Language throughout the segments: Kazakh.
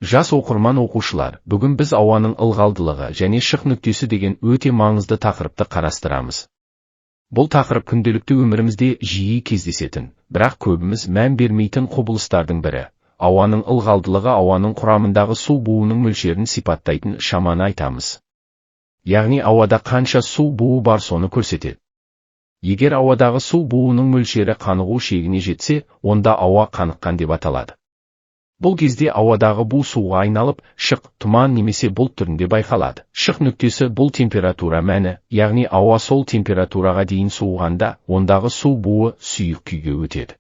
Жас оқушылар, бүгін біз ауаның ылғалдылығы және шық нүктесі деген өте маңызды тақырыпты қарастырамыз. Бұл тақырып күнделікті өмірімізде жиі кездесетін, бірақ көбіміз мән бермейтін құбылыстардың бірі. Ауаның ылғалдылығы ауаның құрамындағы су буының мөлшерін сипаттайтын шаманы айтамыз. Яғни ауада қанша су буы бар соны көрсетеді. Егер ауадағы су буының мөлшері қанығу шегіне жетсе, онда ауа қаныққан деп аталады. Бұл кезде ауадағы бу суға айналып, шық, тұман немесе бұлт түрінде байқалады. Шық нүктесі бұл температура мәні, яғни ауа сол температураға дейін суығанда, ондағы су буы сұйық күйге өтеді.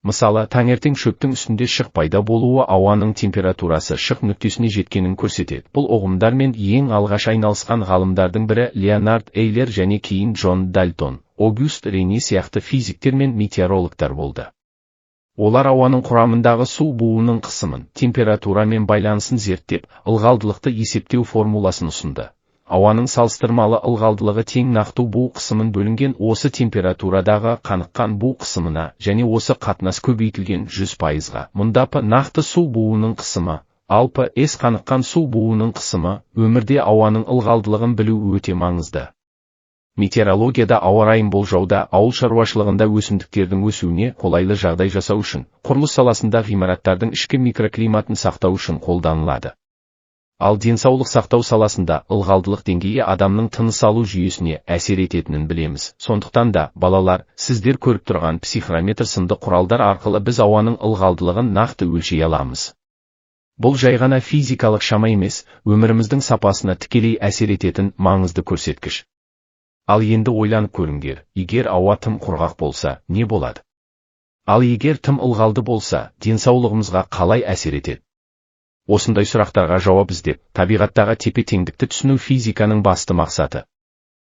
Мысалы, таңертең шөптің үстінде шық пайда болуы ауаның температурасы шық нүктесіне жеткенін көрсетеді. Бұл ұғымдармен ең алғаш айналысқан ғалымдардың бірі Леонард Эйлер және кейін Джон Дальтон, Огюст Рени сияқты физиктер мен метеорологтар болды. Олар ауаның құрамындағы су буының қысымын, температурамен байланысын зерттеп, ылғалдылықты есептеу формуласын ұсынды. Ауаның салыстырмалы ылғалдылығы тең нақты бу қысымын бөлінген осы температурадағы қаныққан бу қысымына және осы қатынас көбейтілген 100%-ға. Мұнда P нақты су буының қысымы, ал P S қаныққан су буының қысымы. Өмірде ауаның ылғалдылығын білу өте маңызды. Метеорологияда ауа райын болжауда, ауыл шаруашылығында өсімдіктердің өсуіне қолайлы жағдай жасау үшін, құрылыс саласында ғимараттардың ішкі микроклиматын сақтау үшін қолданылады. Ал денсаулық сақтау саласында ылғалдылық деңгейі адамның тыныс алу жүйесіне әсер ететінін білеміз. Сондықтан да, балалар, сіздер көріп тұрған психрометр сынды құралдар арқылы біз ауаның ылғалдылығын нақты өлшей аламыз. Бұл жай ғана физикалық шама емес, өміріміздің сапасына тікелей әсер ететін маңызды көрсеткіш. Ал енді ойланып көріңдер, егер ауа тым құрғақ болса, не болады? Ал егер тым ылғалды болса, денсаулығымызға қалай әсер етеді? Осындай сұрақтарға жауап іздеп, табиғаттағы тепе-теңдікті түсіну физиканың басты мақсаты.